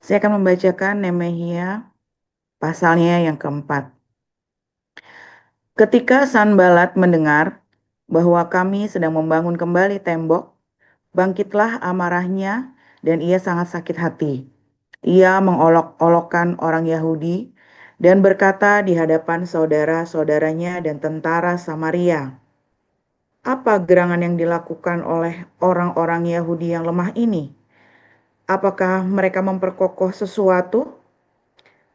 Saya akan membacakan Nehemia pasalnya yang keempat. Ketika Sanbalat mendengar bahwa kami sedang membangun kembali tembok, bangkitlah amarahnya dan ia sangat sakit hati. Ia mengolok-olokkan orang Yahudi dan berkata di hadapan saudara-saudaranya dan tentara Samaria, "Apa gerangan yang dilakukan oleh orang-orang Yahudi yang lemah ini? Apakah mereka memperkokoh sesuatu?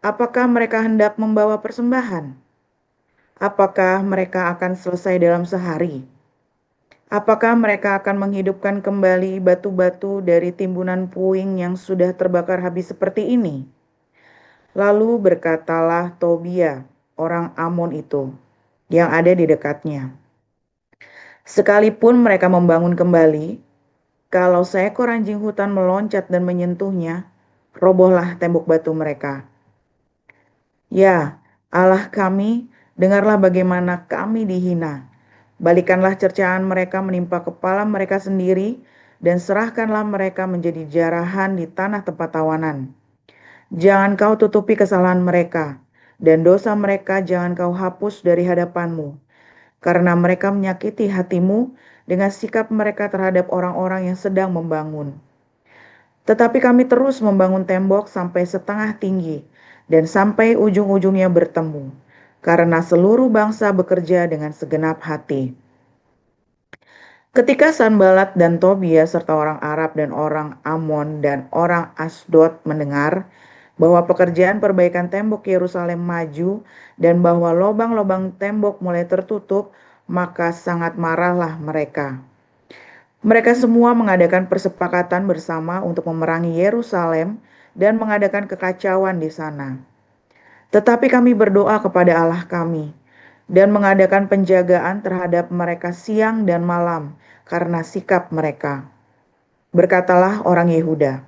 Apakah mereka hendak membawa persembahan? Apakah mereka akan selesai dalam sehari? Apakah mereka akan menghidupkan kembali batu-batu dari timbunan puing yang sudah terbakar habis seperti ini?" Lalu berkatalah Tobia, orang Amon itu, yang ada di dekatnya, "Sekalipun mereka membangun kembali, kalau seekor anjing hutan meloncat dan menyentuhnya, robohlah tembok batu mereka. Ya, Allah kami, dengarlah bagaimana kami dihina. Balikanlah cercaan mereka menimpa kepala mereka sendiri, dan serahkanlah mereka menjadi jarahan di tanah tempat tawanan. Jangan kau tutupi kesalahan mereka, dan dosa mereka jangan kau hapus dari hadapanmu, karena mereka menyakiti hatimu dengan sikap mereka terhadap orang-orang yang sedang membangun. Tetapi kami terus membangun tembok sampai setengah tinggi dan sampai ujung-ujungnya bertemu, karena seluruh bangsa bekerja dengan segenap hati." Ketika Sanbalat dan Tobia serta orang Arab dan orang Amon dan orang Asdod mendengar bahwa pekerjaan perbaikan tembok Yerusalem maju dan bahwa lubang-lubang tembok mulai tertutup, maka sangat marahlah mereka. Mereka semua mengadakan persepakatan bersama untuk memerangi Yerusalem dan mengadakan kekacauan di sana. Tetapi kami berdoa kepada Allah kami dan mengadakan penjagaan terhadap mereka siang dan malam karena sikap mereka. Berkatalah orang Yehuda,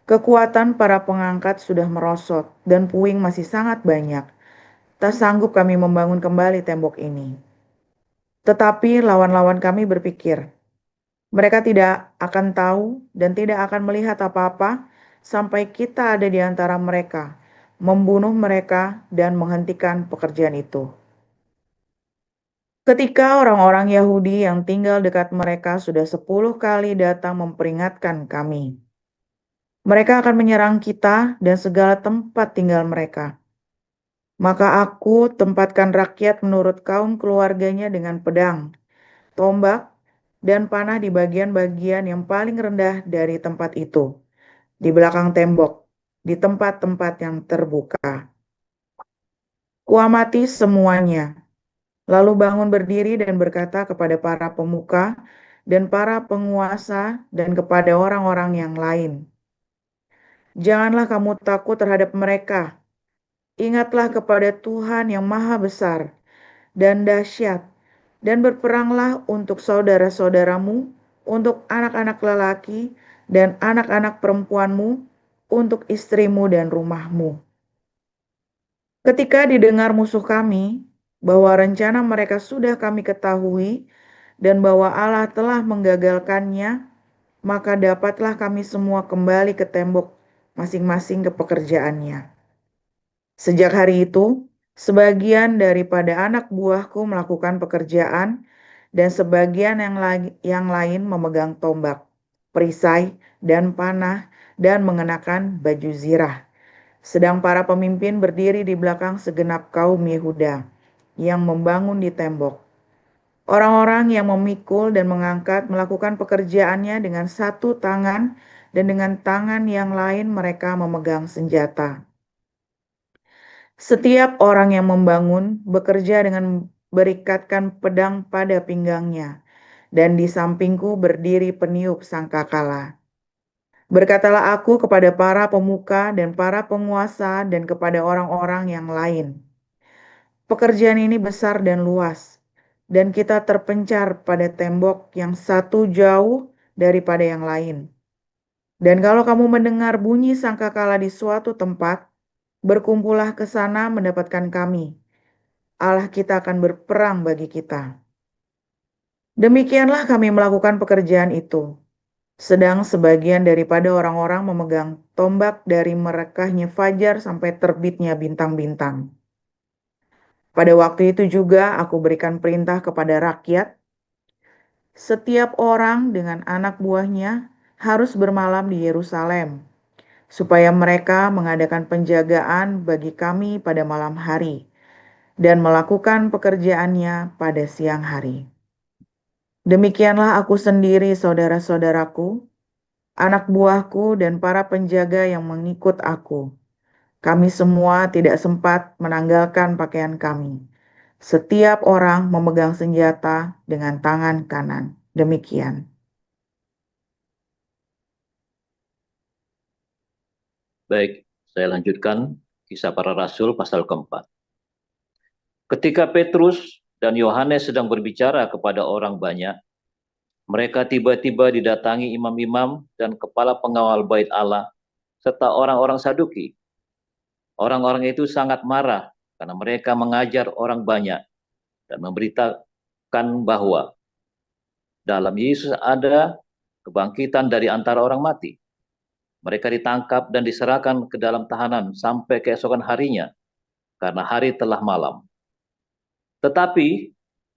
"Kekuatan para pengangkat sudah merosot dan puing masih sangat banyak. Tak sanggup kami membangun kembali tembok ini." Tetapi lawan-lawan kami berpikir, "Mereka tidak akan tahu dan tidak akan melihat apa-apa sampai kita ada di antara mereka, membunuh mereka dan menghentikan pekerjaan itu." Ketika orang-orang Yahudi yang tinggal dekat mereka sudah 10 kali datang memperingatkan kami, mereka akan menyerang kita dan segala tempat tinggal mereka. Maka aku tempatkan rakyat menurut kaum keluarganya dengan pedang, tombak, dan panah di bagian-bagian yang paling rendah dari tempat itu, di belakang tembok, di tempat-tempat yang terbuka. Kuamati semuanya, lalu bangun berdiri dan berkata kepada para pemuka dan para penguasa dan kepada orang-orang yang lain, "Janganlah kamu takut terhadap mereka. Ingatlah kepada Tuhan yang maha besar dan dahsyat, dan berperanglah untuk saudara-saudaramu, untuk anak-anak lelaki dan anak-anak perempuanmu, untuk istrimu dan rumahmu." Ketika didengar musuh kami bahwa rencana mereka sudah kami ketahui dan bahwa Allah telah menggagalkannya, maka dapatlah kami semua kembali ke tembok masing-masing ke pekerjaannya. Sejak hari itu, sebagian daripada anak buahku melakukan pekerjaan dan sebagian yang lain memegang tombak, perisai, dan panah dan mengenakan baju zirah. Sedang para pemimpin berdiri di belakang segenap kaum Yehuda yang membangun di tembok. Orang-orang yang memikul dan mengangkat melakukan pekerjaannya dengan satu tangan dan dengan tangan yang lain mereka memegang senjata. Setiap orang yang membangun bekerja dengan berikatkan pedang pada pinggangnya, dan di sampingku berdiri peniup sangkakala. Berkatalah aku kepada para pemuka dan para penguasa dan kepada orang-orang yang lain, "Pekerjaan ini besar dan luas, dan kita terpencar pada tembok yang satu jauh daripada yang lain. Dan kalau kamu mendengar bunyi sangkakala di suatu tempat, berkumpullah ke sana mendapatkan kami. Allah kita akan berperang bagi kita." Demikianlah kami melakukan pekerjaan itu. Sedang sebagian daripada orang-orang memegang tombak dari merekahnya fajar sampai terbitnya bintang-bintang. Pada waktu itu juga aku berikan perintah kepada rakyat, setiap orang dengan anak buahnya harus bermalam di Yerusalem, supaya mereka mengadakan penjagaan bagi kami pada malam hari dan melakukan pekerjaannya pada siang hari. Demikianlah aku sendiri, saudara-saudaraku, anak buahku, dan para penjaga yang mengikut aku. Kami semua tidak sempat menanggalkan pakaian kami. Setiap orang memegang senjata dengan tangan kanan. Demikian. Baik, saya lanjutkan Kisah Para Rasul pasal keempat. Ketika Petrus dan Yohanes sedang berbicara kepada orang banyak, mereka tiba-tiba didatangi imam-imam dan kepala pengawal bait Allah, serta orang-orang Saduki. Orang-orang itu sangat marah karena mereka mengajar orang banyak dan memberitakan bahwa dalam Yesus ada kebangkitan dari antara orang mati. Mereka ditangkap dan diserahkan ke dalam tahanan sampai keesokan harinya, karena hari telah malam. Tetapi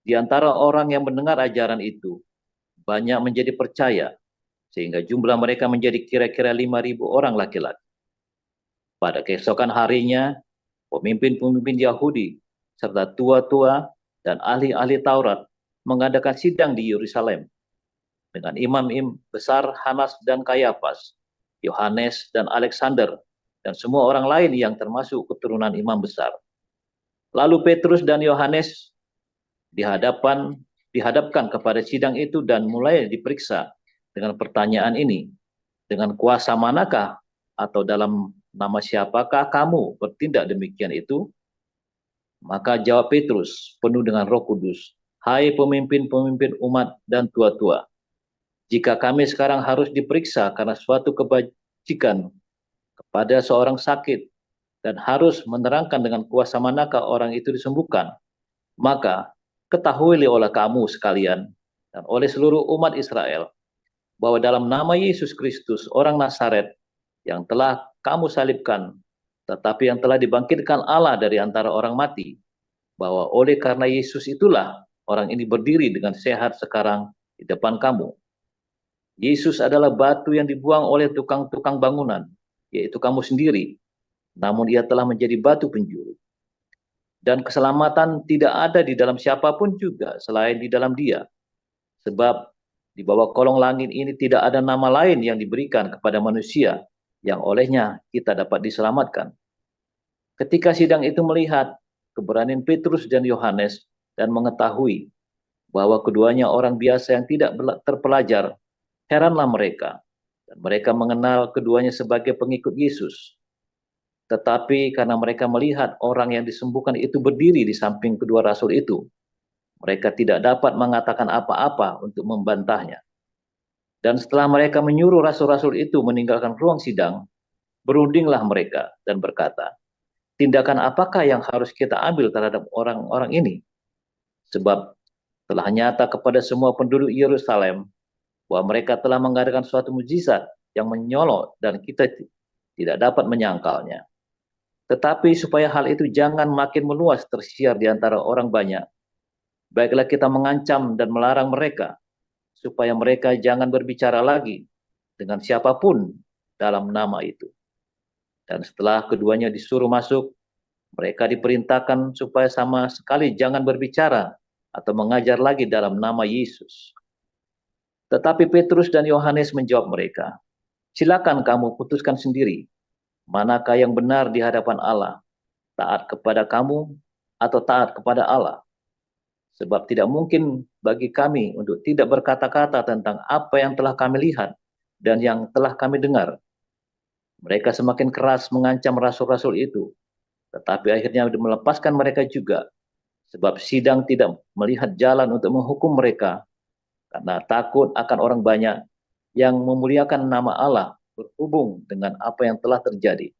di antara orang yang mendengar ajaran itu, banyak menjadi percaya, sehingga jumlah mereka menjadi kira-kira 5.000 orang laki-laki. Pada keesokan harinya, pemimpin-pemimpin Yahudi, serta tua-tua dan ahli-ahli Taurat mengadakan sidang di Yerusalem dengan imam-imam besar Hanas dan Kayafas, Yohanes dan Alexander, dan semua orang lain yang termasuk keturunan imam besar. Lalu Petrus dan Yohanes dihadapkan kepada sidang itu dan mulai diperiksa dengan pertanyaan ini, dengan kuasa manakah atau dalam nama siapakah kamu bertindak demikian itu? Maka jawab Petrus penuh dengan Roh Kudus, hai pemimpin-pemimpin umat dan tua-tua, jika kami sekarang harus diperiksa karena suatu kebajikan kepada seorang sakit dan harus menerangkan dengan kuasa manakah orang itu disembuhkan, maka ketahuilah oleh kamu sekalian dan oleh seluruh umat Israel bahwa dalam nama Yesus Kristus orang Nazaret yang telah kamu salibkan, tetapi yang telah dibangkitkan Allah dari antara orang mati, bahwa oleh karena Yesus itulah orang ini berdiri dengan sehat sekarang di depan kamu. Yesus adalah batu yang dibuang oleh tukang-tukang bangunan, yaitu kamu sendiri, namun ia telah menjadi batu penjuru. Dan keselamatan tidak ada di dalam siapapun juga selain di dalam Dia. Sebab di bawah kolong langit ini tidak ada nama lain yang diberikan kepada manusia yang olehnya kita dapat diselamatkan. Ketika sidang itu melihat keberanian Petrus dan Yohanes dan mengetahui bahwa keduanya orang biasa yang tidak terpelajar, heranlah mereka. Dan mereka mengenal keduanya sebagai pengikut Yesus. Tetapi karena mereka melihat orang yang disembuhkan itu berdiri di samping kedua rasul itu, mereka tidak dapat mengatakan apa-apa untuk membantahnya. Dan setelah mereka menyuruh rasul-rasul itu meninggalkan ruang sidang, berundinglah mereka dan berkata, tindakan apakah yang harus kita ambil terhadap orang-orang ini? Sebab telah nyata kepada semua penduduk Yerusalem bahwa mereka telah mengadakan suatu mujizat yang menyolok dan kita tidak dapat menyangkalnya. Tetapi supaya hal itu jangan makin meluas tersiar di antara orang banyak, baiklah kita mengancam dan melarang mereka, supaya mereka jangan berbicara lagi dengan siapapun dalam nama itu. Dan setelah keduanya disuruh masuk, mereka diperintahkan supaya sama sekali jangan berbicara atau mengajar lagi dalam nama Yesus. Tetapi Petrus dan Yohanes menjawab mereka, silakan kamu putuskan sendiri, manakah yang benar di hadapan Allah, taat kepada kamu atau taat kepada Allah. Sebab tidak mungkin bagi kami untuk tidak berkata-kata tentang apa yang telah kami lihat dan yang telah kami dengar. Mereka semakin keras mengancam rasul-rasul itu, tetapi akhirnya melepaskan mereka juga, sebab sidang tidak melihat jalan untuk menghukum mereka, karena takut akan orang banyak yang memuliakan nama Allah berhubung dengan apa yang telah terjadi.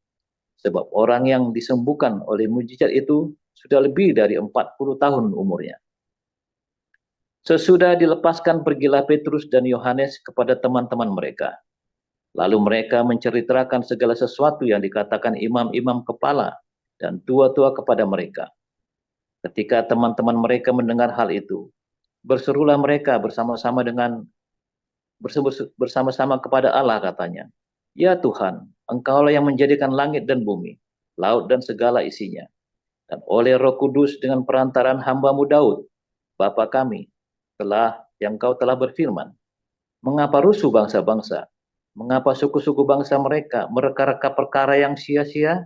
Sebab orang yang disembuhkan oleh mujizat itu sudah lebih dari 40 tahun umurnya. Sesudah dilepaskan, pergilah Petrus dan Yohanes kepada teman-teman mereka. Lalu mereka menceritakan segala sesuatu yang dikatakan imam-imam kepala dan tua-tua kepada mereka. Ketika teman-teman mereka mendengar hal itu, berserulah mereka bersama-sama kepada Allah, katanya, "Ya Tuhan, Engkaulah yang menjadikan langit dan bumi, laut dan segala isinya, dan oleh Roh Kudus dengan perantaraan hamba-Mu Daud, Bapa kami, yang Kau telah berfirman, mengapa rusuh bangsa-bangsa? Mengapa suku-suku bangsa mereka mereka-reka perkara yang sia-sia?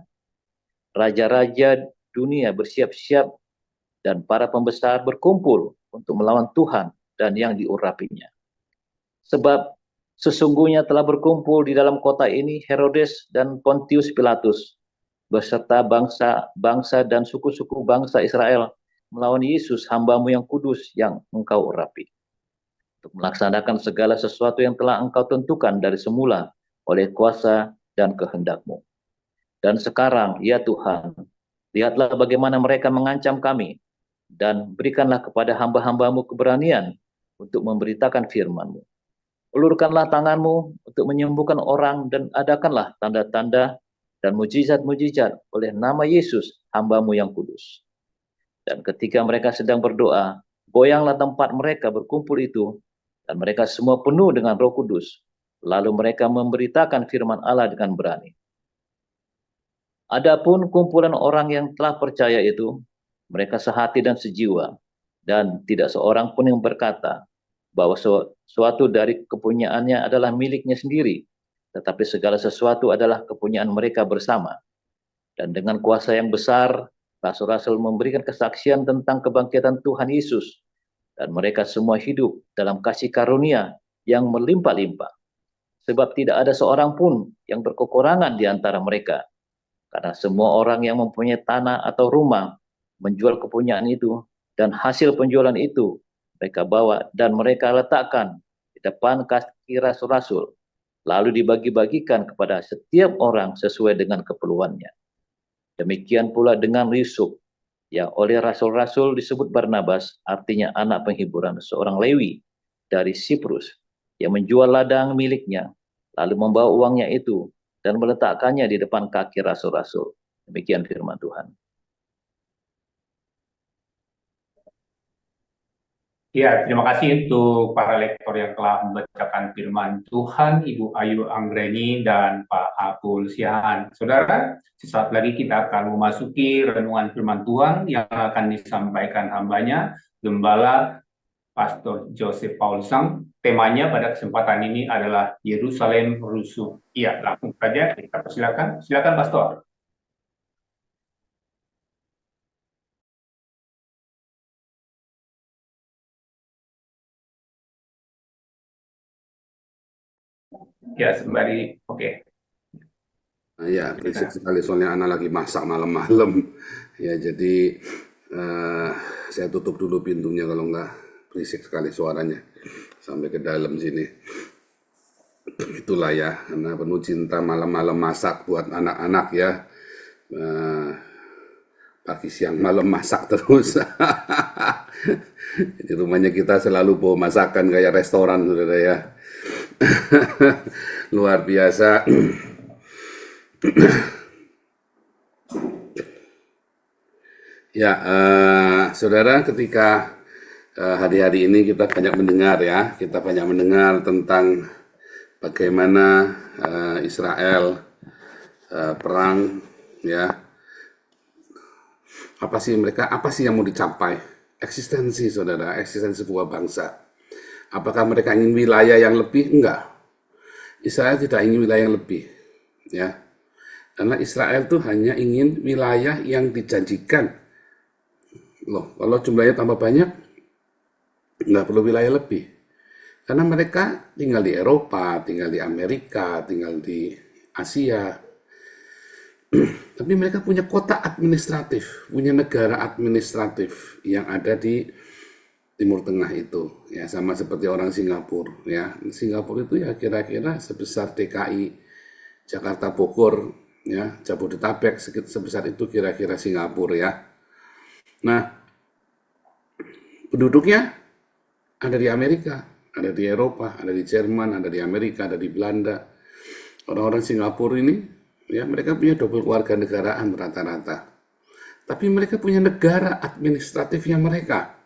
Raja-raja dunia bersiap-siap dan para pembesar berkumpul untuk melawan Tuhan dan yang diurapinya. Sebab sesungguhnya telah berkumpul di dalam kota ini Herodes dan Pontius Pilatus beserta bangsa dan suku-suku bangsa Israel melawan Yesus, hamba-Mu yang kudus yang Engkau urapi, untuk melaksanakan segala sesuatu yang telah Engkau tentukan dari semula oleh kuasa dan kehendak-Mu. Dan sekarang, ya Tuhan, lihatlah bagaimana mereka mengancam kami, dan berikanlah kepada hamba-hamba-Mu keberanian untuk memberitakan firman-Mu. Ulurkanlah tangan-Mu untuk menyembuhkan orang, dan adakanlah tanda-tanda dan mujizat-mujizat oleh nama Yesus, hamba-Mu yang kudus. Dan ketika mereka sedang berdoa, goyanglah tempat mereka berkumpul itu, dan mereka semua penuh dengan Roh Kudus. Lalu mereka memberitakan firman Allah dengan berani. Adapun kumpulan orang yang telah percaya itu, mereka sehati dan sejiwa, dan tidak seorang pun yang berkata bahwa suatu dari kepunyaannya adalah miliknya sendiri, tetapi segala sesuatu adalah kepunyaan mereka bersama. Dan dengan kuasa yang besar, rasul-rasul memberikan kesaksian tentang kebangkitan Tuhan Yesus, dan mereka semua hidup dalam kasih karunia yang melimpah-limpah. Sebab tidak ada seorang pun yang berkekurangan di antara mereka, karena semua orang yang mempunyai tanah atau rumah menjual kepunyaan itu, dan hasil penjualan itu mereka bawa dan mereka letakkan di depan kaki rasul-rasul, lalu dibagi-bagikan kepada setiap orang sesuai dengan keperluannya. Demikian pula dengan Yusuf, yang oleh rasul-rasul disebut Barnabas, artinya anak penghiburan, seorang Lewi dari Siprus, yang menjual ladang miliknya, lalu membawa uangnya itu dan meletakkannya di depan kaki rasul-rasul. Demikian firman Tuhan. Ya, terima kasih untuk para lektor yang telah membacakan firman Tuhan, Ibu Ayu Anggreni dan Pak Abdul Siahaan. Saudara, sesaat lagi kita akan memasuki renungan firman Tuhan yang akan disampaikan hambanya, Gembala Pastor Joseph Paulsang. Temanya pada kesempatan ini adalah Yerusalem Rusuh. Iya, langsung saja kita persilakan. Silakan, Pastor. Ya, sembari, oke. Ya, berisik sekali soalnya anak lagi masak malam-malam. Ya, jadi saya tutup dulu pintunya kalau enggak berisik sekali suaranya sampai ke dalam sini. Itulah ya, karena penuh cinta malam-malam masak buat anak-anak ya. Pagi siang malam masak terus. Di rumahnya kita selalu bawa masakan kayak restoran, saudara ya. Luar biasa. Ya, saudara, ketika hari-hari ini kita banyak mendengar tentang bagaimana Israel perang, ya. Apa sih yang mau dicapai? Eksistensi, saudara, eksistensi sebuah bangsa. Apakah mereka ingin wilayah yang lebih? Enggak. Israel tidak ingin wilayah yang lebih, ya. Karena Israel itu hanya ingin wilayah yang dijanjikan. Loh, kalau jumlahnya tambah banyak, nggak perlu wilayah lebih. Karena mereka tinggal di Eropa, tinggal di Amerika, tinggal di Asia. Tapi mereka punya kota administratif, punya negara administratif yang ada di Timur Tengah itu, ya, sama seperti orang Singapura, ya. Singapura itu ya kira-kira sebesar DKI Jakarta Bogor, ya, Jabodetabek, sebesar itu kira-kira Singapura, ya. Nah, penduduknya ada di Amerika, ada di Eropa, ada di Jerman, ada di Amerika, ada di Belanda. Orang-orang Singapura ini, ya mereka punya double keluarga negaraan rata-rata. Tapi mereka punya negara administratifnya mereka,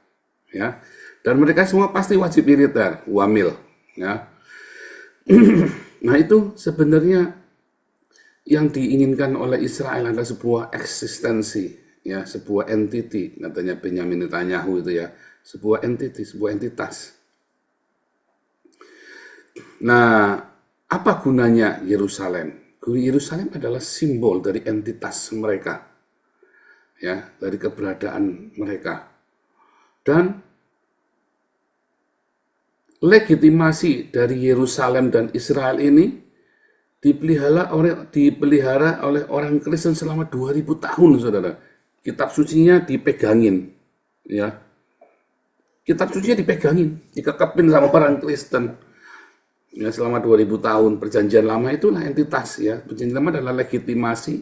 ya. Dan mereka semua pasti wajib militer, wamil, ya. Nah itu sebenarnya yang diinginkan oleh Israel adalah sebuah eksistensi, ya, sebuah entity, katanya Benyamin Netanyahu itu ya, sebuah entity, sebuah entitas. Nah, apa gunanya Yerusalem? Yerusalem adalah simbol dari entitas mereka, ya, dari keberadaan mereka. Dan legitimasi dari Yerusalem dan Israel ini dipelihara oleh orang Kristen selama 2000 tahun, saudara. Kitab sucinya dipegangin, ya. Kitab sucinya dipegangin, dikekepin sama orang Kristen. Ya, selama 2000 tahun. Perjanjian lama itulah entitas, ya. Perjanjian lama adalah legitimasi,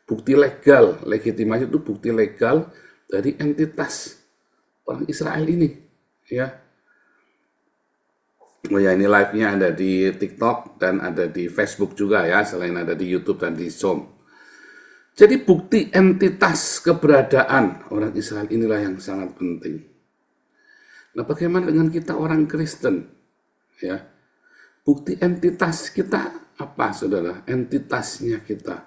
bukti legal. Legitimasi itu bukti legal dari entitas orang Israel ini, ya. Oh ya, ini live-nya ada di TikTok dan ada di Facebook juga ya, selain ada di YouTube dan di Zoom. Jadi bukti entitas keberadaan orang Israel inilah yang sangat penting. Nah, bagaimana dengan kita orang Kristen? Ya, bukti entitas kita apa, saudara? Entitasnya kita.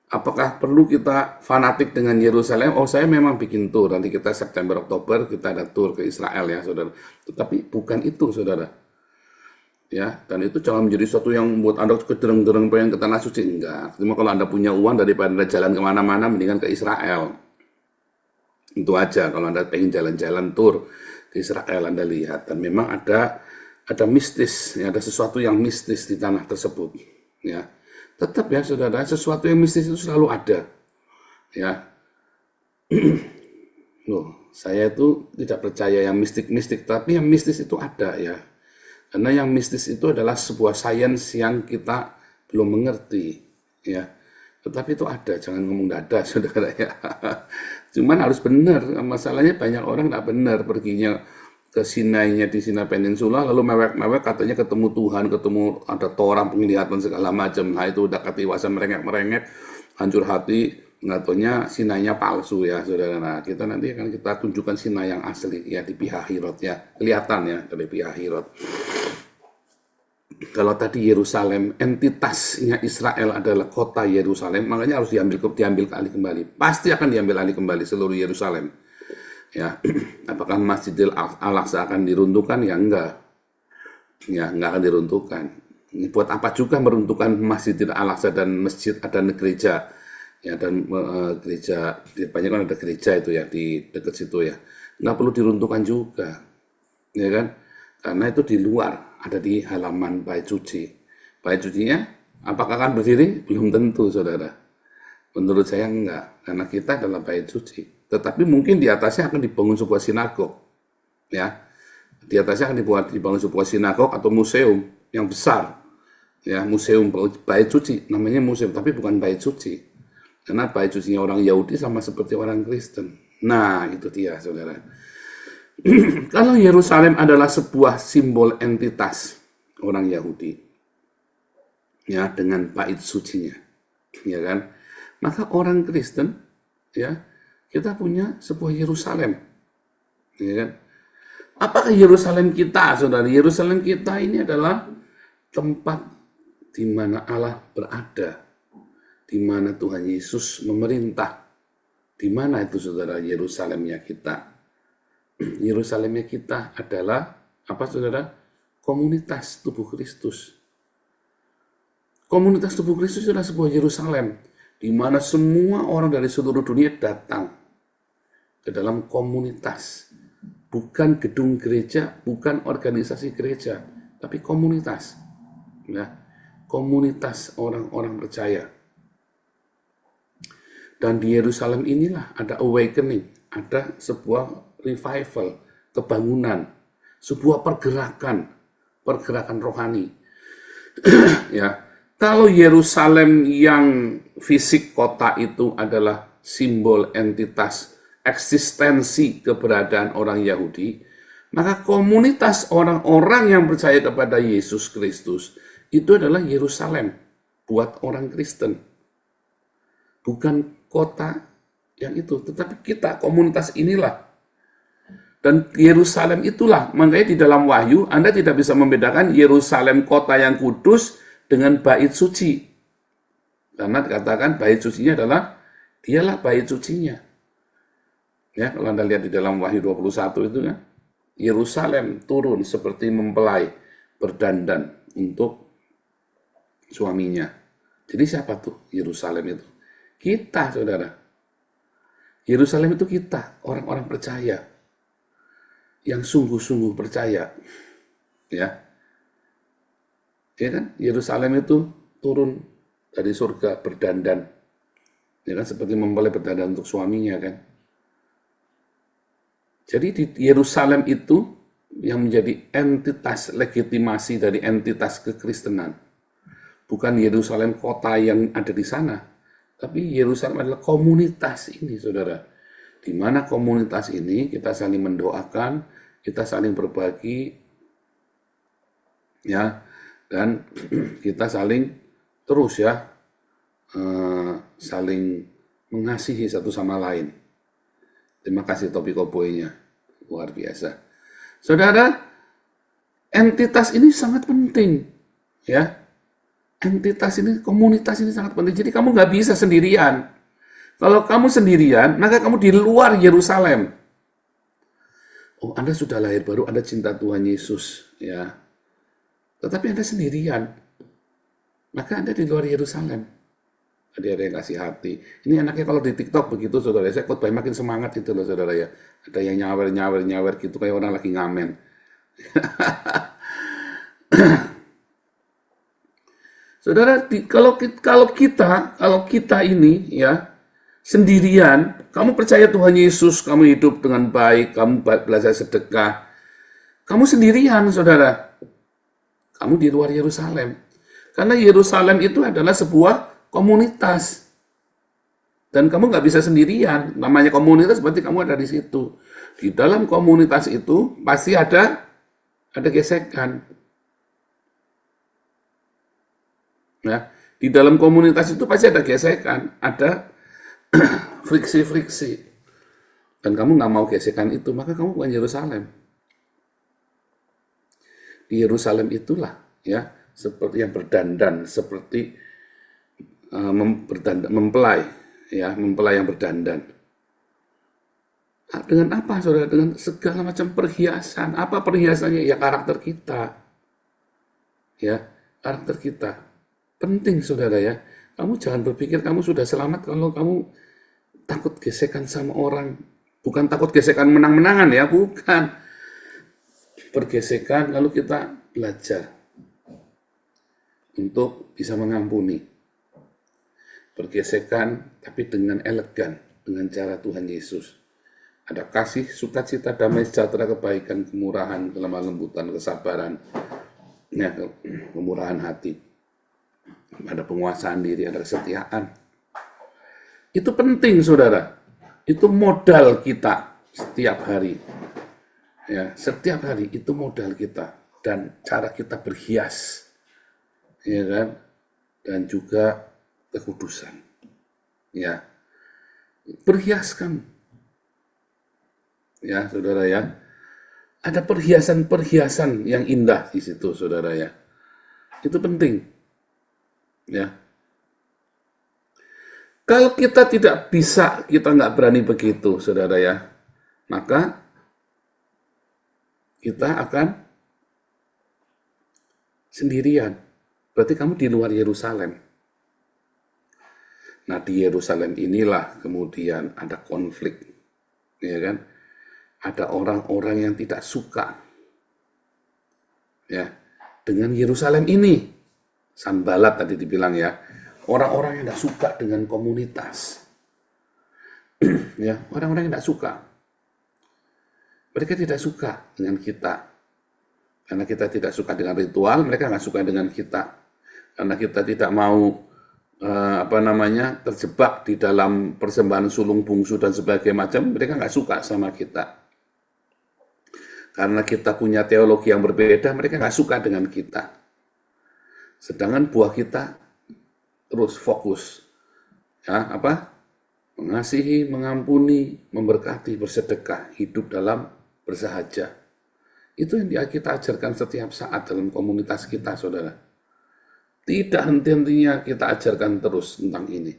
Apakah perlu kita fanatik dengan Yerusalem? Oh, saya memang bikin tour. Nanti kita September, Oktober kita ada tour ke Israel ya, saudara. Tetapi bukan itu, saudara. Ya, dan itu jangan menjadi sesuatu yang membuat Anda kedereng-dereng pengen ke tanah suci, enggak. Cuma kalau Anda punya uang daripada Anda jalan kemana-mana, mendingan ke Israel. Itu aja, kalau Anda pengen jalan-jalan tour ke Israel, Anda lihat. Dan memang ada mistis, ya, ada sesuatu yang mistis di tanah tersebut. Ya, tetap ya saudara, sesuatu yang mistis itu selalu ada. Ya, loh, saya itu tidak percaya yang mistik-mistik, tapi yang mistis itu ada ya. Karena yang mistis itu adalah sebuah sains yang kita belum mengerti, ya. Tetapi itu ada, jangan ngomong dada, saudara ya. Cuman harus benar. Masalahnya banyak orang tidak benar perginya ke Sinai-nya di Sinai Peninsula, lalu mewek-mewek katanya ketemu Tuhan, ketemu ada Torah, penglihatan segala macam. Nah itu udah ketiwasan merengek-merengek, hancur hati. Nggak Sinai-nya palsu ya saudara. Nah kita nanti akan kita tunjukkan Sinai yang asli ya di Pihahirot ya, kelihatan ya dari Pihahirot. Kalau tadi Yerusalem, entitasnya Israel adalah kota Yerusalem, makanya harus diambil alih kembali. Pasti akan diambil alih kembali seluruh Yerusalem. Ya, apakah Masjidil Aqsa akan diruntuhkan? Ya enggak. Ya, enggak akan diruntuhkan. Buat apa juga meruntuhkan Masjidil Aqsa dan masjid ada gereja? Ya, dan gereja banyak kan ada gereja itu ya di dekat situ ya. Nggak perlu diruntuhkan juga, ya kan? Karena itu di luar, ada di halaman bait suci. Bait sucinya apakah akan berdiri? Belum tentu, saudara. Menurut saya enggak, karena kita adalah bait suci. Tetapi mungkin di atasnya akan dibangun sebuah sinagog, ya. Di atasnya akan dibangun sebuah sinagog atau museum yang besar, ya, museum bait suci. Namanya museum, tapi bukan bait suci. Karena bait sucinya orang Yahudi sama seperti orang Kristen. Nah, itu dia, saudara. Kalau Yerusalem adalah sebuah simbol entitas orang Yahudi, ya, dengan bait sucinya, ya kan? Maka orang Kristen, ya, kita punya sebuah Yerusalem, ya kan? Apakah Yerusalem kita, saudara? Yerusalem kita ini adalah tempat di mana Allah berada, di mana Tuhan Yesus memerintah. Di mana itu, saudara, Yerusalemnya kita? Yerusalemnya kita adalah apa, saudara? Komunitas tubuh Kristus. Komunitas tubuh Kristus adalah sebuah Yerusalem di mana semua orang dari seluruh dunia datang ke dalam komunitas. Bukan gedung gereja, bukan organisasi gereja, tapi komunitas. Ya, komunitas orang-orang percaya. Dan di Yerusalem inilah ada awakening, ada sebuah revival, kebangunan, sebuah pergerakan rohani. Ya, kalau Yerusalem yang fisik kota itu adalah simbol entitas eksistensi keberadaan orang Yahudi, Maka komunitas orang-orang yang percaya kepada Yesus Kristus itu adalah Yerusalem buat orang Kristen. Bukan kota yang itu, tetapi kita, komunitas inilah. Dan Yerusalem itulah, makanya di dalam Wahyu, Anda tidak bisa membedakan Yerusalem kota yang kudus dengan bait suci. Karena dikatakan bait sucinya adalah, dialah bait sucinya. Ya, kalau Anda lihat di dalam Wahyu 21 itu kan, Yerusalem turun seperti mempelai berdandan untuk suaminya. Jadi siapa tuh Yerusalem itu? Kita, saudara. Yerusalem itu kita, orang-orang percaya. Yang sungguh-sungguh percaya. Ya. Ya kan? Yerusalem itu turun dari surga berdandan. Ya kan? Seperti mempelai berdandan untuk suaminya kan. Jadi di Yerusalem itu yang menjadi entitas legitimasi dari entitas kekristenan. Bukan Yerusalem kota yang ada di sana, tapi Yerusalem adalah komunitas ini, saudara. Di mana komunitas ini kita saling mendoakan, kita saling berbagi, ya, dan kita saling terus ya, saling mengasihi satu sama lain. Terima kasih Topi Koboynya, luar biasa. Saudara, entitas ini sangat penting, ya. Entitas ini, komunitas ini sangat penting. Jadi kamu nggak bisa sendirian. Kalau kamu sendirian, maka kamu di luar Yerusalem. Oh, Anda sudah lahir baru, Anda cinta Tuhan Yesus, ya. Tetapi Anda sendirian, maka Anda di luar Yerusalem. Ada yang kasih hati. Ini anaknya kalau di TikTok begitu, saudara. Saya khotbah makin semangat itu loh, saudara ya. Ada yang nyawer gitu kayak orang lagi ngamen. Saudara, kalau kita ini ya sendirian, kamu percaya Tuhan Yesus, kamu hidup dengan baik, kamu belajar sedekah, kamu sendirian, saudara. Kamu di luar Yerusalem. Karena Yerusalem itu adalah sebuah komunitas. Dan kamu nggak bisa sendirian. Namanya komunitas berarti kamu ada di situ. Di dalam komunitas itu pasti ada gesekan. Ya, di dalam komunitas itu pasti ada gesekan, ada friksi-friksi. Dan kamu nggak mau gesekan itu, maka kamu bukan Yerusalem. Di Yerusalem itulah, ya, seperti yang berdandan, seperti mempelai, ya, mempelai yang berdandan. Nah, dengan apa, saudara? Dengan segala macam perhiasan. Apa perhiasannya? Ya karakter kita, ya, karakter kita. Penting, saudara ya. Kamu jangan berpikir kamu sudah selamat kalau kamu takut gesekan sama orang. Bukan takut gesekan menang-menangan ya, bukan. Pergesekan lalu kita belajar untuk bisa mengampuni. Bergesekan tapi dengan elegan, dengan cara Tuhan Yesus. Ada kasih, sukacita, damai, sejahtera, kebaikan, kemurahan, kelemah lembutan, kesabaran, ya, kemurahan hati. Ada penguasaan diri, ada kesetiaan. Itu penting, saudara. Itu modal kita setiap hari. Ya, setiap hari itu modal kita dan cara kita berhias, ya kan? Dan juga kekudusan. Ya. Perhiaskan. Ya, saudara ya. Ada perhiasan-perhiasan yang indah di situ, saudara ya. Itu penting. Ya. Kalau kita tidak bisa, kita nggak berani begitu, saudara ya, maka kita akan sendirian. Berarti kamu di luar Yerusalem. Nah, di Yerusalem inilah kemudian ada konflik, ya kan? Ada orang-orang yang tidak suka, ya, dengan Yerusalem ini. Sanbalat tadi dibilang ya, orang-orang yang tidak suka dengan komunitas, ya, orang-orang yang tidak suka. Mereka tidak suka dengan kita, karena kita tidak suka dengan ritual. Mereka nggak suka dengan kita, karena kita tidak mau terjebak di dalam persembahan sulung bungsu dan sebagainya macam. Mereka nggak suka sama kita. Karena kita punya teologi yang berbeda, mereka nggak suka dengan kita. Sedangkan buah kita terus fokus. Ya, apa? Mengasihi, mengampuni, memberkati, bersedekah, hidup dalam bersahaja. Itu yang kita ajarkan setiap saat dalam komunitas kita, saudara. Tidak henti-hentinya kita ajarkan terus tentang ini.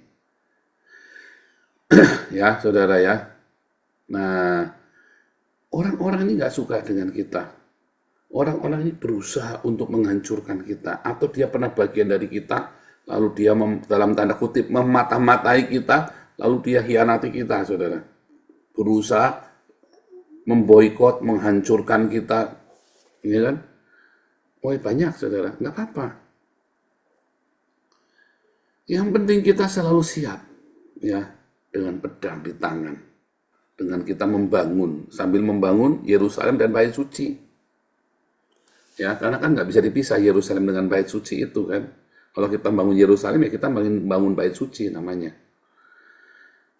Ya, saudara ya. Nah, orang-orang ini nggak suka dengan kita. Orang-orang ini berusaha untuk menghancurkan kita. Atau dia pernah bagian dari kita, lalu dia dalam tanda kutip memata-matai kita, lalu dia hianati kita, saudara. Berusaha memboikot, menghancurkan kita. Ini kan? Wah, banyak, saudara. Nggak apa-apa. Yang penting kita selalu siap, ya, dengan pedang di tangan. Dengan kita membangun, sambil membangun Yerusalem dan Bait Suci. Ya, karena kan nggak bisa dipisah Yerusalem dengan Bait Suci itu kan. Kalau kita bangun Yerusalem, ya kita bangun Bait Suci namanya.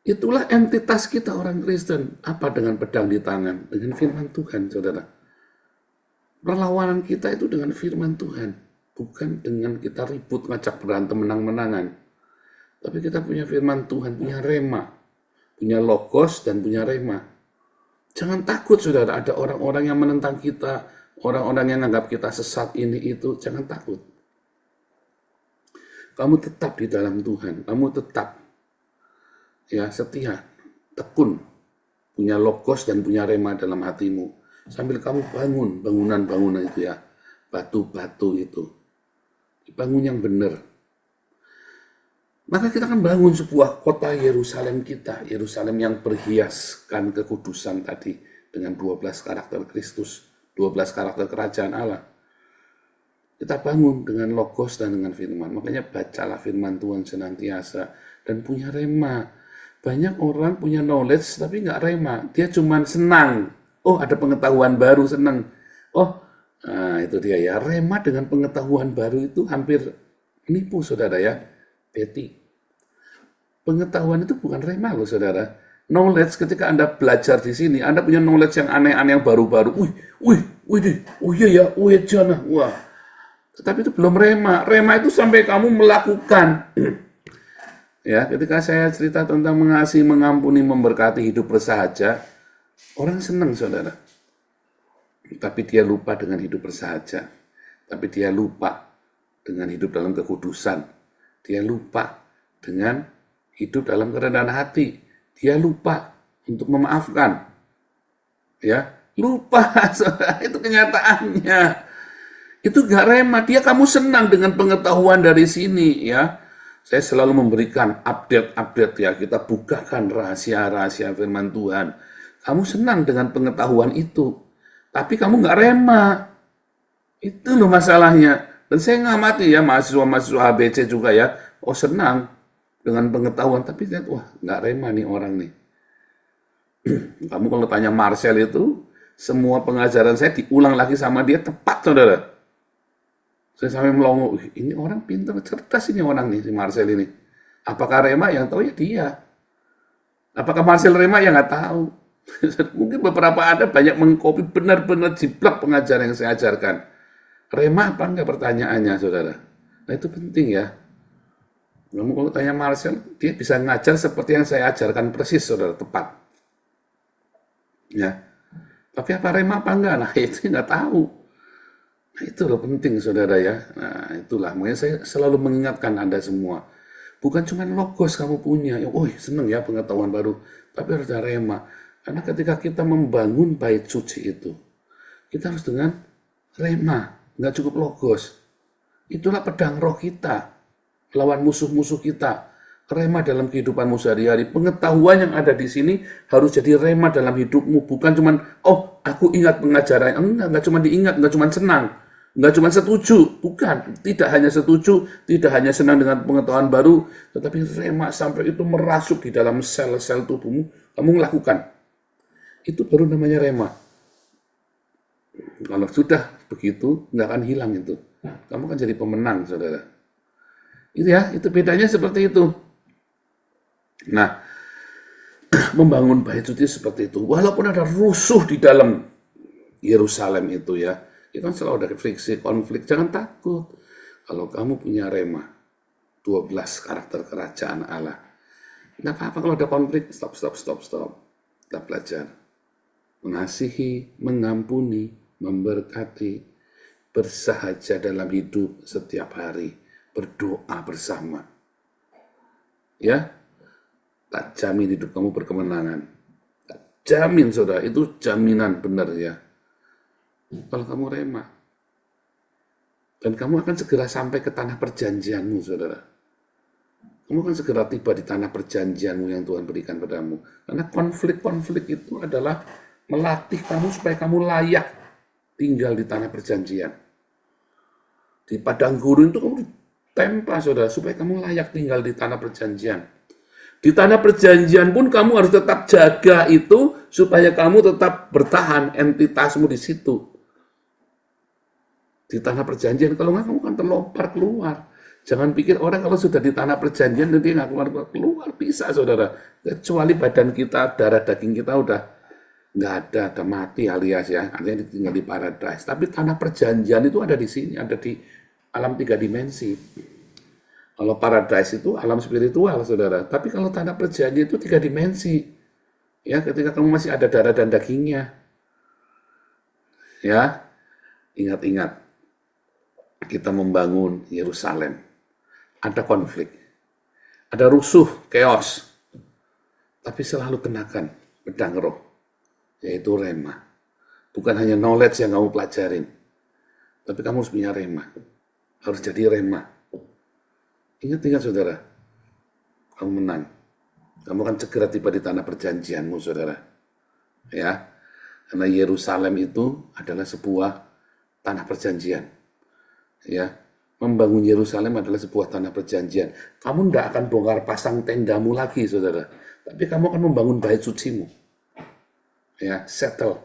Itulah entitas kita orang Kristen. Apa dengan pedang di tangan? Dengan firman Tuhan, saudara. Perlawanan kita itu dengan firman Tuhan. Bukan dengan kita ribut, ngajak berantem, menang-menangan. Tapi kita punya firman Tuhan, punya rema. Punya logos dan punya rema. Jangan takut, saudara. Ada orang-orang yang menentang kita. Orang-orang yang menganggap kita sesat ini itu. Jangan takut. Kamu tetap di dalam Tuhan. Kamu tetap ya setia, tekun, punya logos dan punya rema dalam hatimu. Sambil kamu bangun bangunan-bangunan itu ya, batu-batu itu. Bangun yang benar. Maka kita akan bangun sebuah kota Yerusalem kita, Yerusalem yang berhiaskan kekudusan tadi dengan 12 karakter Kristus, 12 karakter kerajaan Allah. Kita bangun dengan logos dan dengan firman. Makanya bacalah firman Tuhan senantiasa dan punya rema. Banyak orang punya knowledge tapi nggak rema. Dia cuma senang. Oh, ada pengetahuan baru, senang. Oh, nah itu dia ya. Rema dengan pengetahuan baru itu hampir menipu, saudara ya. Betty. Pengetahuan itu bukan rema loh, saudara. Knowledge ketika Anda belajar di sini, Anda punya knowledge yang aneh-aneh, yang baru-baru. Oh iya ya, jana, wah. Tetapi itu belum rema. Rema itu sampai kamu melakukan. Ya, ketika saya cerita tentang mengasihi, mengampuni, memberkati, hidup bersahaja, orang senang, saudara. Tapi dia lupa dengan hidup bersahaja. Tapi dia lupa dengan hidup dalam kekudusan. Dia lupa dengan hidup dalam kerendahan hati. Dia lupa untuk memaafkan. Ya, lupa, saudara. Itu kenyataannya. Itu gak rema. Dia kamu senang dengan pengetahuan dari sini, ya. Saya selalu memberikan update ya. Kita bukakan rahasia-rahasia firman Tuhan. Kamu senang dengan pengetahuan itu. Tapi kamu gak rema. Itu loh masalahnya. Dan saya ngamati ya, mahasiswa-mahasiswa ABC juga ya. Oh, senang dengan pengetahuan. Tapi lihat, wah, gak rema nih orang nih. Kamu kalau tanya Marcel itu, semua pengajaran saya diulang lagi sama dia, tepat, saudara. Saya sampai melongo, ini orang pintar, cerdas ini orang nih, si Marcel ini. Apakah rema? Yang tahu ya dia. Apakah Marcel rema? Ya nggak tahu. Mungkin beberapa ada banyak mengkopi benar-benar jiplak pengajaran yang saya ajarkan. Rema apa enggak pertanyaannya, saudara? Nah itu penting ya. Kamu kalau tanya Marcel, dia bisa ngajar seperti yang saya ajarkan persis, saudara, tepat. Ya. Tapi apa rema apa enggak? Nah itu nggak tahu. Nah, itu loh penting, saudara ya. Nah, itulah. Makanya saya selalu mengingatkan Anda semua. Bukan cuma logos kamu punya. Oh, seneng ya pengetahuan baru. Tapi harus ada rema. Karena ketika kita membangun bait suci itu, kita harus dengan rema. Nggak cukup logos. Itulah pedang roh kita. Melawan musuh-musuh kita. Rema dalam kehidupanmu sehari-hari. Pengetahuan yang ada di sini harus jadi rema dalam hidupmu. Bukan cuma, oh aku ingat pengajaran. Enggak cuma diingat, enggak cuma senang. Enggak cuma setuju, bukan. Tidak hanya setuju, tidak hanya senang dengan pengetahuan baru, tetapi rema sampai itu merasuk di dalam sel-sel tubuhmu, kamu lakukan. Itu baru namanya rema. Kalau sudah begitu, nggak akan hilang itu. Kamu kan jadi pemenang, saudara. Itu ya, itu bedanya seperti itu. Nah, membangun bait suci seperti itu. Walaupun ada rusuh di dalam Yerusalem itu ya, itu kan selalu ada friksi, konflik. Jangan takut. Kalau kamu punya rema, 12 karakter kerajaan Allah. Nggak apa-apa kalau ada konflik, stop. Kita belajar. Mengasihi, mengampuni, memberkati, bersahaja dalam hidup setiap hari, berdoa bersama. Ya, tak jamin hidup kamu berkemenangan. Tak jamin, saudara, itu jaminan benar ya. Kalau kamu rema. Dan kamu akan segera sampai ke tanah perjanjianmu, saudara. Kamu akan segera tiba di tanah perjanjianmu yang Tuhan berikan padamu. Karena konflik-konflik itu adalah melatih kamu supaya kamu layak tinggal di tanah perjanjian. Di padang gurun itu kamu ditempa, saudara, supaya kamu layak tinggal di tanah perjanjian. Di tanah perjanjian pun kamu harus tetap jaga itu supaya kamu tetap bertahan entitasmu di situ. Di tanah perjanjian, kalau nggak kamu akan terlempar keluar. Jangan pikir orang kalau sudah di tanah perjanjian nanti nggak keluar bisa, saudara. Kecuali badan kita, darah daging kita udah nggak ada mati alias ya, artinya tinggal di paradise. Tapi tanah perjanjian itu ada di sini, ada di alam 3 dimensi. Kalau paradise itu alam spiritual, saudara. Tapi kalau tanah perjanjian itu 3 dimensi. Ya, ketika kamu masih ada darah dan dagingnya. Ya, ingat-ingat. Kita membangun Yerusalem. Ada konflik. Ada rusuh, chaos. Tapi selalu kenakan pedang roh. Yaitu rema. Bukan hanya knowledge yang kamu pelajarin. Tapi kamu harus punya rema. Harus jadi rema. Ingat-ingat, saudara. Kamu menang. Kamu akan segera tiba di tanah perjanjianmu, saudara. Ya. Karena Yerusalem itu adalah sebuah tanah perjanjian. Ya, membangun Yerusalem adalah sebuah tanah perjanjian. Kamu tidak akan bongkar pasang tendamu lagi, saudara. Tapi kamu akan membangun bait sucimu. Ya, settle,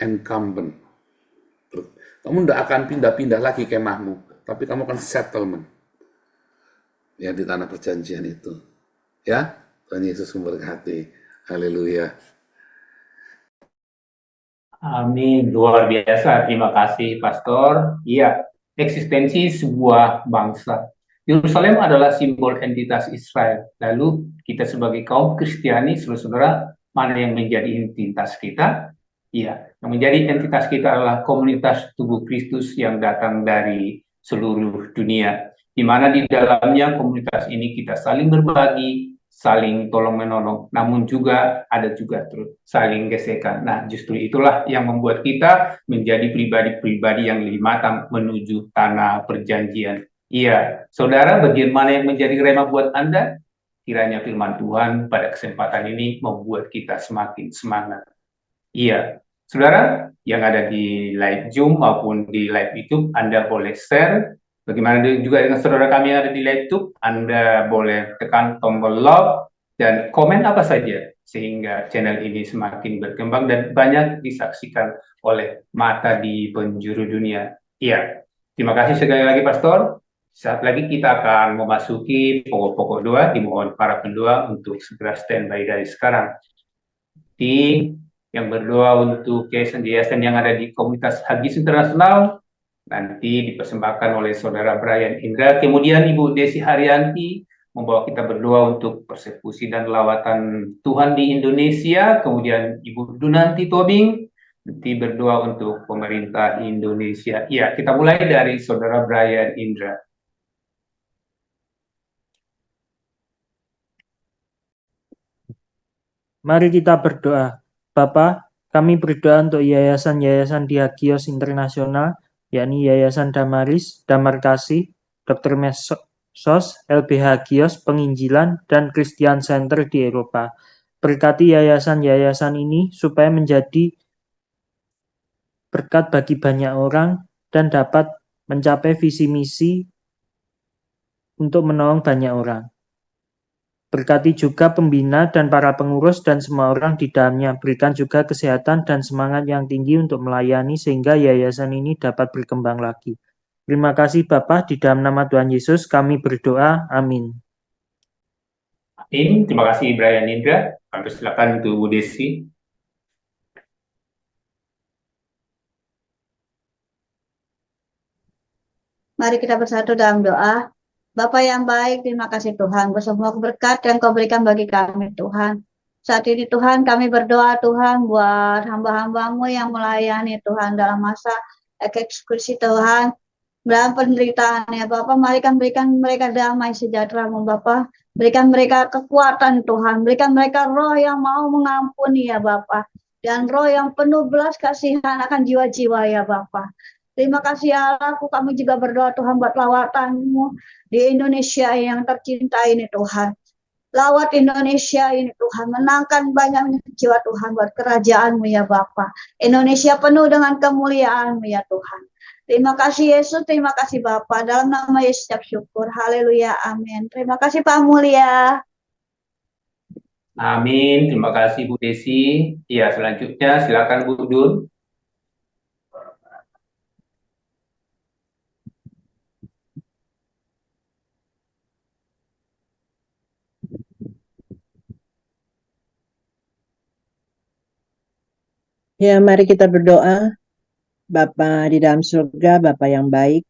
encampment. Kamu tidak akan pindah-pindah lagi kemahmu, tapi kamu akan settlement. Ya, di tanah perjanjian itu. Ya, Tuhan Yesus memberkati. Haleluya. Amin, luar biasa. Terima kasih, Pastor. Iya, eksistensi sebuah bangsa. Yerusalem adalah simbol entitas Israel. Lalu kita sebagai kaum Kristiani, saudara-saudara, mana yang menjadi entitas kita? Iya, yang menjadi entitas kita adalah komunitas tubuh Kristus yang datang dari seluruh dunia. Di mana di dalamnya komunitas ini kita saling berbagi, saling tolong-menolong, namun juga ada juga terus saling gesekan. Nah, justru itulah yang membuat kita menjadi pribadi-pribadi yang lebih matang menuju tanah perjanjian. Iya, saudara, bagaimana yang menjadi rema buat Anda? Kiranya firman Tuhan pada kesempatan ini membuat kita semakin semangat. Iya, saudara, yang ada di live Zoom maupun di live YouTube, Anda boleh share. Bagaimana juga dengan saudara kami yang ada di live YouTube, Anda boleh tekan tombol love dan komen apa saja, sehingga channel ini semakin berkembang dan banyak disaksikan oleh mata di penjuru dunia. Iya, terima kasih sekali lagi, Pastor. Saat lagi kita akan memasuki pokok-pokok doa, dimohon para pendoa untuk segera standby dari sekarang. Yang berdoa untuk yayasan yang ada di komunitas Hagis Internasional nanti dipersembahkan oleh Saudara Brian Indra. Kemudian Ibu Desi Haryanti membawa kita berdoa untuk persekusi dan lawatan Tuhan di Indonesia. Kemudian Ibu Dunanti Tobing nanti berdoa untuk pemerintah Indonesia. Ya, kita mulai dari Saudara Brian Indra. Mari kita berdoa. Bapa, kami berdoa untuk yayasan-yayasan di Hagios Internasional, yakni Yayasan Damaris, Damar Kasih, Dr. Mesos, LBH Hagios, Penginjilan, dan Christian Center di Eropa. Berkati yayasan-yayasan ini supaya menjadi berkat bagi banyak orang dan dapat mencapai visi misi untuk menolong banyak orang. Berkati juga pembina dan para pengurus dan semua orang di dalamnya. Berikan juga kesehatan dan semangat yang tinggi untuk melayani sehingga yayasan ini dapat berkembang lagi. Terima kasih Bapa, di dalam nama Tuhan Yesus kami berdoa. Amin. Amin. Terima kasih Brian Indra. Kami silakan untuk Bu Desi. Mari kita bersatu dalam doa. Bapa yang baik, terima kasih Tuhan buat semua berkat yang Kau berikan bagi kami Tuhan. Saat ini Tuhan kami berdoa Tuhan buat hamba-hambamu yang melayani Tuhan dalam masa eksekusi Tuhan. Dalam penderitaan ya Bapak, mari berikan mereka damai sejahtera-Mu Bapak. Berikan mereka kekuatan Tuhan, berikan mereka roh yang mau mengampuni ya Bapak. Dan roh yang penuh belas kasihan akan jiwa-jiwa ya Bapak. Terima kasih ya Allah, kami juga berdoa Tuhan buat lawatan-Mu di Indonesia yang tercinta ini Tuhan. Lawat Indonesia ini Tuhan, menangkan banyak jiwa Tuhan buat kerajaan-Mu ya Bapa. Indonesia penuh dengan kemuliaan-Mu ya Tuhan. Terima kasih Yesus, terima kasih Bapa. Dalam nama Yesus ucap syukur. Haleluya, amin. Terima kasih Pak Mulia. Amin, terima kasih Bu Desi. Ya, selanjutnya silakan Bu Dun. Ya, mari kita berdoa. Bapa di dalam surga, Bapa yang baik,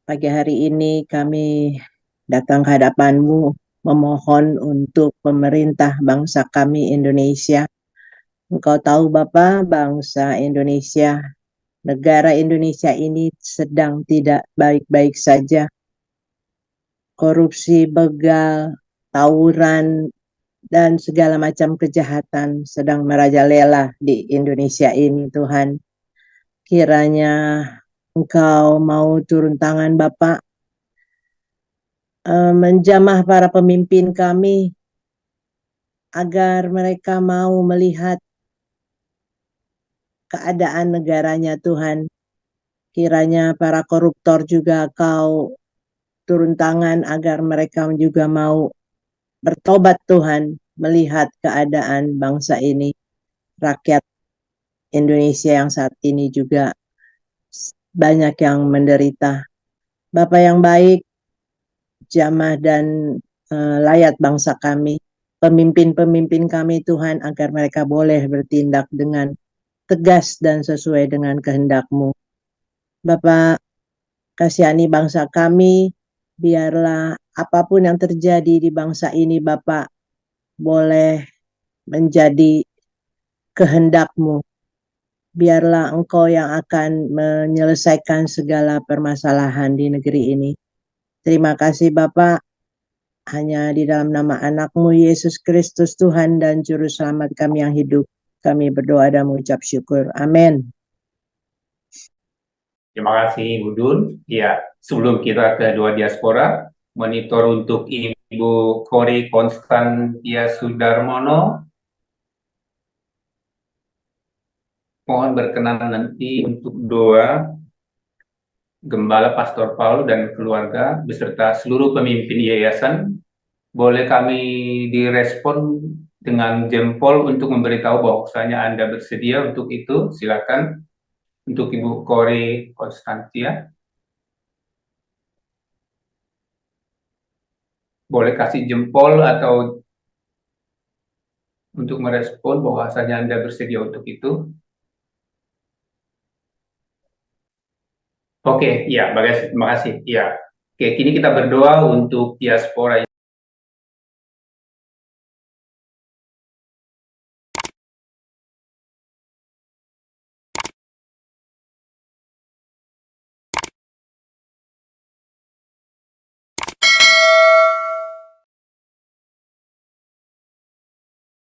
pagi hari ini kami datang ke hadapan-Mu memohon untuk pemerintah bangsa kami Indonesia. Engkau tahu Bapa, bangsa Indonesia, negara Indonesia ini sedang tidak baik-baik saja. Korupsi, begal, tawuran, dan segala macam kejahatan sedang merajalela di Indonesia ini Tuhan. Kiranya Engkau mau turun tangan Bapak, menjamah para pemimpin kami agar mereka mau melihat keadaan negaranya Tuhan. Kiranya para koruptor juga Kau turun tangan agar mereka juga mau bertobat Tuhan, melihat keadaan bangsa ini, rakyat Indonesia yang saat ini juga banyak yang menderita. Bapak yang baik, jamah dan layak bangsa kami, pemimpin-pemimpin kami Tuhan, agar mereka boleh bertindak dengan tegas dan sesuai dengan kehendak-Mu. Bapak, kasihani bangsa kami, biarlah apapun yang terjadi di bangsa ini Bapak boleh menjadi kehendak-Mu. Biarlah Engkau yang akan menyelesaikan segala permasalahan di negeri ini. Terima kasih Bapak, hanya di dalam nama anak-Mu Yesus Kristus Tuhan dan Juru Selamat kami yang hidup, kami berdoa dan mengucap syukur. Amin. Terima kasih Bu Dun. Ya, sebelum kita ke dua diaspora, monitor untuk Ibu Kori Konstantia Sudarmono. Mohon berkenan nanti untuk doa Gembala Pastor Paul dan keluarga beserta seluruh pemimpin yayasan. Boleh kami direspon dengan jempol untuk memberitahu bahwasanya Anda bersedia untuk itu. Silakan untuk Ibu Kori Konstantia. Boleh kasih jempol atau untuk merespon bahwasanya Anda bersedia untuk itu. Oke, ya, terima kasih. Ya, oke, kini kita berdoa untuk diaspora